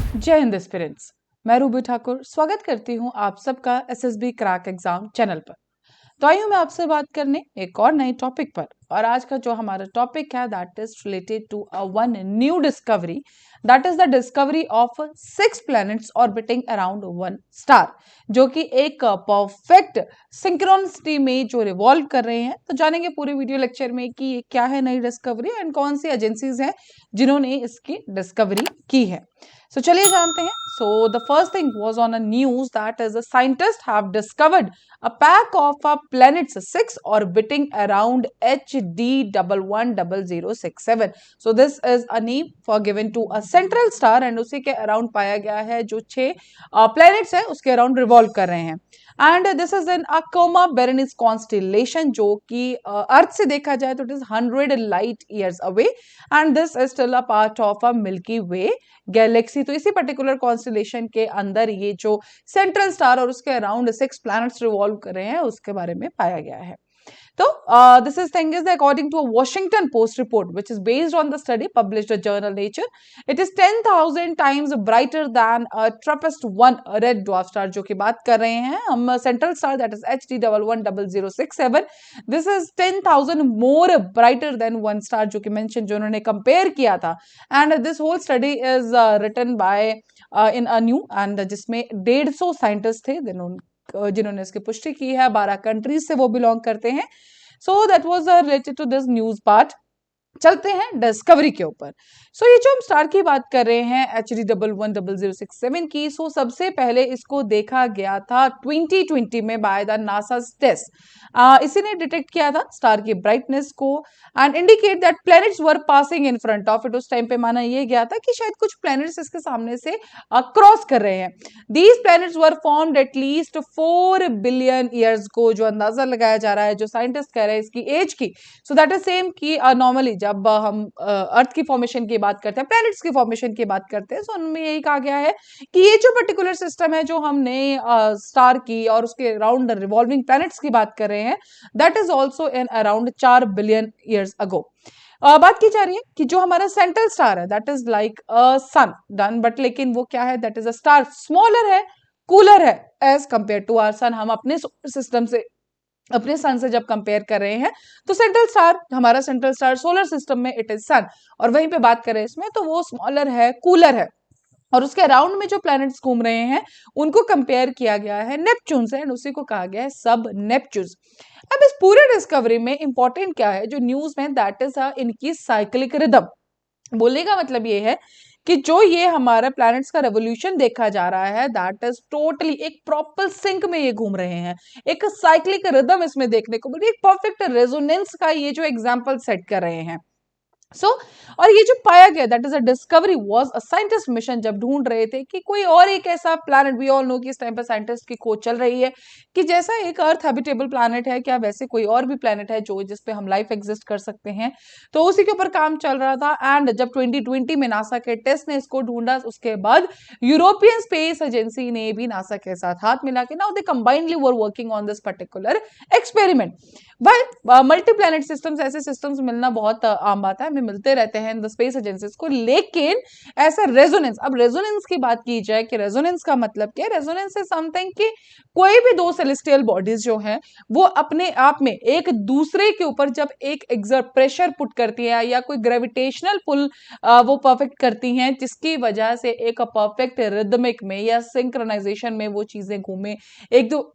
जय हिंद एस्पिरेंट्स, मैं रूबी ठाकुर स्वागत करती हूं आप सबका एसएसबी क्रैक एग्जाम चैनल पर। तो आई हूं मैं आपसे बात करने एक और नए टॉपिक पर, और आज का जो हमारा टॉपिक है that is related to a one new discovery, that is the discovery of 6 planets orbiting around one star, जो कि एक परफेक्ट सिंक्रोनिसिटी में जो रिवॉल्व कर रहे हैं। तो जानेंगे पूरे वीडियो लेक्चर में कि ये क्या है नई डिस्कवरी एंड कौन सी एजेंसीज हैं जिन्होंने इसकी डिस्कवरी की है। So चलिए जानते हैं। So the first thing was on a news that is the scientists have discovered a pack of planets 6 orbiting around HD 110067. So this is a name for given to a central star and उसी के around पाया गया है जो 6 planets है उसके around revolve कर रहे हैं। And this is in Coma Berenices constellation, जो कि अर्थ से देखा जाए तो it is 100 light years away and this is still a part of a Milky Way galaxy. तो इसी पर्टिकुलर कॉन्स्टेलेशन के अंदर ये जो सेंट्रल स्टार और उसके अराउंड 6 प्लैनेट्स रिवॉल्व कर रहे हैं उसके बारे में पाया गया है। So, this is thing is according to a Washington Post report, which is based on the study published in journal Nature. It is 10,000 times brighter than a TRAPPIST-1 red dwarf star, जो कि बात कर रहे हैं हम central star that is HD 110067. This is 10,000 more brighter than one star, जो कि mention जो उन्होंने compare किया था. And this whole study is written by in a new and जिसमें 150 scientists थे जिन्होंने इसकी पुष्टि की है। 12 कंट्रीज से वो बिलोंग करते हैं। So that was related to this news part. चलते हैं डिस्कवरी के ऊपर। सो ये जो हम स्टार की बात कर रहे हैं HD 110067 की, सो सबसे पहले इसको देखा गया था 2020 में बाय द नासा टेस्ट। इसी ने डिटेक्ट किया था स्टार की ब्राइटनेस को and indicate that planets were passing in front of it. उस टाइम पे माना यह गया था कि शायद कुछ प्लैनेट्स इसके सामने से क्रॉस कर रहे हैं। These planets were formed at least 4 billion years को, जो अंदाजा लगाया जा रहा है, जो साइंटिस्ट कह रहे हैं इसकी एज की। सो दैट इज सेम की नॉर्मली जब हम अर्थ की फॉर्मेशन की बात करते हैं, प्लैनेट्स की फॉर्मेशन की बात करते हैं, तो उनमें यही कहा गया है कि ये जो पर्टिकुलर सिस्टम है जो हमने स्टार की और उसके अराउंड रिवॉल्विंग प्लैनेट्स की बात कर रहे हैं, that is also in around 4 billion years ago. बात की जा रही है कि जो हमारा सेंट्रल स्टार है that is like sun done, but लेकिन वो क्या है, that is a star smaller है, कूलर है as compare to our sun. हम अपने सिस्टम से, अपने सन से जब कंपेयर कर रहे हैं तो सेंट्रल स्टार, हमारा सेंट्रल स्टार सोलर सिस्टम में इट इज सन, और वहीं पे बात करें इसमें तो वो स्मॉलर है, कूलर है, और उसके अराउंड में जो प्लैनेट्स घूम रहे हैं उनको कंपेयर किया गया है नेपच्यून से एंड उसी को कहा गया है सब नेपच्यून। अब इस पूरे डिस्कवरी में इंपॉर्टेंट क्या है जो न्यूज में, दैट इज इनकी साइक्लिक रिदम। बोलने का मतलब ये है कि जो ये हमारा प्लैनेट्स का रेवोल्यूशन देखा जा रहा है दैट इज टोटली एक प्रॉपर सिंक में ये घूम रहे हैं, एक साइक्लिक रिदम इसमें देखने को मिल रही है, एक परफेक्ट रेजोनेंस का ये जो एग्जांपल सेट कर रहे हैं। और ये जो पाया गया that is a discovery was a scientist mission, जब ढूंढ रहे थे कि कोई और एक ऐसा प्लैनेट, वी ऑल नो कि इस टाइम पर साइंटिस्ट की खोज चल रही है कि जैसा एक अर्थ हैबिटेबल प्लैनेट है, क्या वैसे कोई और भी प्लैनेट है जो जिसपे हम लाइफ एग्जिस्ट कर सकते हैं। तो उसी के ऊपर काम चल रहा था एंड जब 2020 में नासा के टेस्ट ने इसको ढूंढा, उसके बाद यूरोपियन स्पेस एजेंसी ने भी नासा के साथ हाथ मिला के now they combinedly were working on this particular experiment. भाई मल्टी प्लैनेट सिस्टम्स, ऐसे सिस्टम्स मिलना बहुत आम बात है, हमें मिलते रहते हैं इन द स्पेस एजेंसीज को, लेकिन ऐसा रेजोनेंस, अब रेजोनेंस की बात की जाए कि रेजोनेंस का मतलब क्या है, रेजोनेंस इज समथिंग कि कोई भी दो सेलेस्टियल बॉडीज जो हैं वो अपने आप में एक दूसरे के ऊपर जब एक एक्सर्ट प्रेशर पुट करती है या कोई ग्रेविटेशनल पुल वो परफेक्ट करती हैं, जिसकी वजह से एक परफेक्ट रिदमिक में या सिंक्रोनाइजेशन में वो चीजें घूमे, एक दो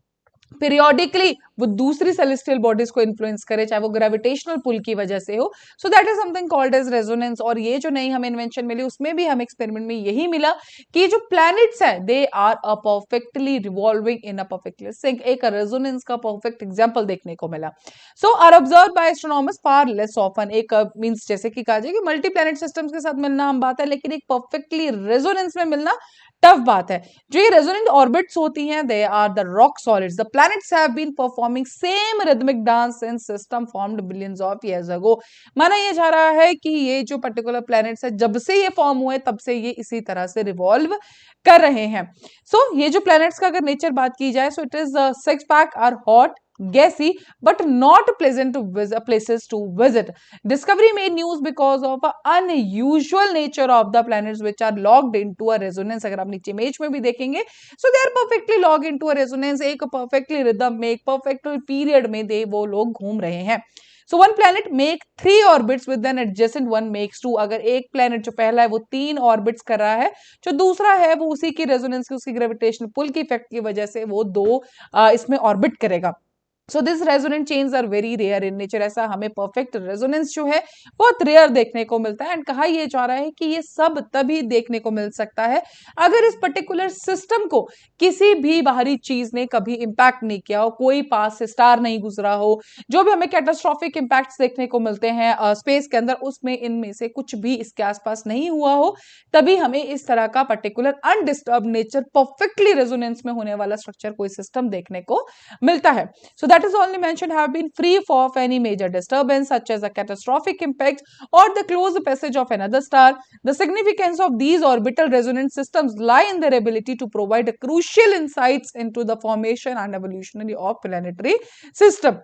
पीरियोडिकली वो दूसरी सेलेस्टियल बॉडीज को इन्फ्लुएंस करे, चाहे वो ग्रेविटेशनल पुल की वजह से हो। So that is something called as resonance. और ये जो नई हमें इन्वेंशन मिली उसमें भी हम एक्सपेरिमेंट में यही मिला कि जो प्लैनेट्स हैं they are a perfectly revolving in a perfectly sync, एक रेजोनेंस का परफेक्ट एग्जांपल देखने को मिला। So are observe by astronomers far less often, एक मींस जैसे कि कहा जाए कि मल्टी प्लैनेट सिस्टम्स के साथ मिलना हम बात है, लेकिन एक परफेक्टली रेजोनेंस में मिलना टफ बात है। जो ये रेजोनेंट ऑर्बिट्स होती हैं they are the rock solids, the planets have been performing same rhythmic dance since system formed billions of years ago. माना ये जा रहा है कि ये जो पर्टिकुलर प्लैनेट्स है जब से ये फॉर्म हुए तब से ये इसी तरह से रिवॉल्व कर रहे हैं। सो ये जो प्लैनेट्स का अगर नेचर बात की जाए, so it is 6 pack are hot gassy but not pleasant places to visit. Discovery made news because of the unusual nature of the planets which are locked into a resonance. अगर आप नीचे image में भी देखेंगे, so they are perfectly locked into a resonance, एक perfectly rhythm में, एक perfect period में वो लोग घूम रहे हैं. So one planet make 3 orbits with an adjacent one makes 2. अगर एक planet जो पहला है वो 3 orbits कर रहा है, जो दूसरा है वो उसी की resonance की, उसकी gravitational pull की effect की वजह से वो 2 इसमें orbit करेगा. So this resonant change are very rare in nature. ऐसा हमें परफेक्ट रेजोनेंस जो है बहुत रेयर देखने को मिलता है. एंड कहा यह जा रहा है कि ये सब तभी देखने को मिल सकता है अगर इस पर्टिकुलर सिस्टम को किसी भी बाहरी चीज ने कभी इंपैक्ट नहीं किया हो, कोई पास से स्टार नहीं गुजरा हो. जो भी हमें कैटास्ट्रॉफिक इंपैक्ट्स देखने को मिलते हैं स्पेस के अंदर, उसमें इनमें से कुछ भी इसके आसपास नहीं हुआ हो, तभी हमें इस तरह का particular undisturbed nature perfectly resonance में होने वाला स्ट्रक्चर, कोई सिस्टम देखने को मिलता है. सो that is only mentioned have been free of any major disturbance such as a catastrophic impact or the close passage of another star. The significance of these orbital resonance systems lie in their ability to provide a crucial insights into the formation and evolutionary of planetary system.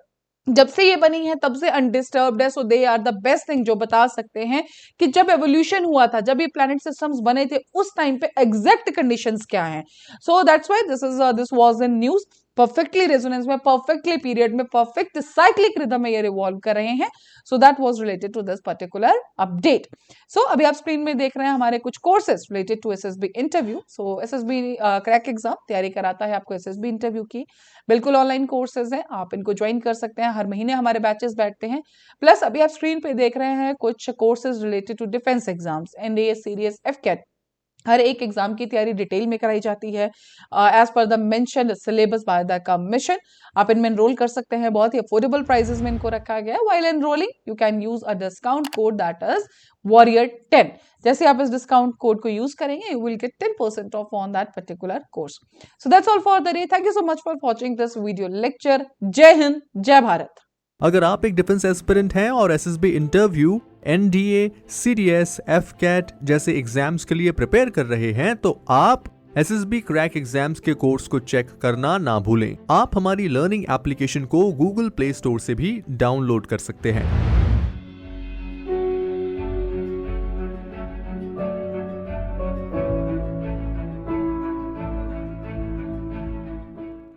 जब से ये बनी है तब से undisturbed है. So they are the best thing जो बता सकते हैं कि जब एवोल्यूशन हुआ था, जब ये प्लैनेट सिस्टम्स बने थे, उस टाइम पे एग्जैक्ट कंडीशंस क्या हैं. So that's why this was in news. Perfectly resonance में, परफेक्टली पीरियड में, परफेक्ट साइक्लिक रिदम में ये रिवॉल्व कर रहे हैं. So that was related to this particular update. So अभी आप स्क्रीन में देख रहे हैं हमारे कुछ courses related to SSB interview. So SSB crack exam तैयारी कराता है आपको एसएसबी इंटरव्यू की. बिल्कुल ऑनलाइन कोर्सेज हैं, आप इनको ज्वाइन कर सकते हैं. हर महीने हमारे बैचेस बैठते हैं. प्लस अभी आप स्क्रीन पे देख रहे हैं कुछ courses related to defence exams, NDA, CDS, AFCAT. हर एक एग्जाम की तैयारी डिटेल में कराई जाती है as per the mentioned syllabus by the commission. आप इनमें एनरोल कर सकते हैं. बहुत ही अफोर्डेबल प्राइसेस में इनको रखा गया है. While enrolling you can use a discount code that is warrior10. जैसे आप इस डिस्काउंट कोड को यूज करेंगे, you will get 10% of on that particular course. So that's all for the day. Thank you so much for watching this video lecture. जय हिंद, जय भारत. अगर आप एक डिफेंस एस्पिरेंट हैं और एसएसबी इंटरव्यू, एनडीए, सीडीएस, एफकेट जैसे एग्जाम्स के लिए प्रिपेयर कर रहे हैं, तो आप एसएसबी क्रैक एग्जाम्स के कोर्स को चेक करना ना भूलें. आप हमारी लर्निंग एप्लीकेशन को गूगल प्ले स्टोर से भी डाउनलोड कर सकते हैं.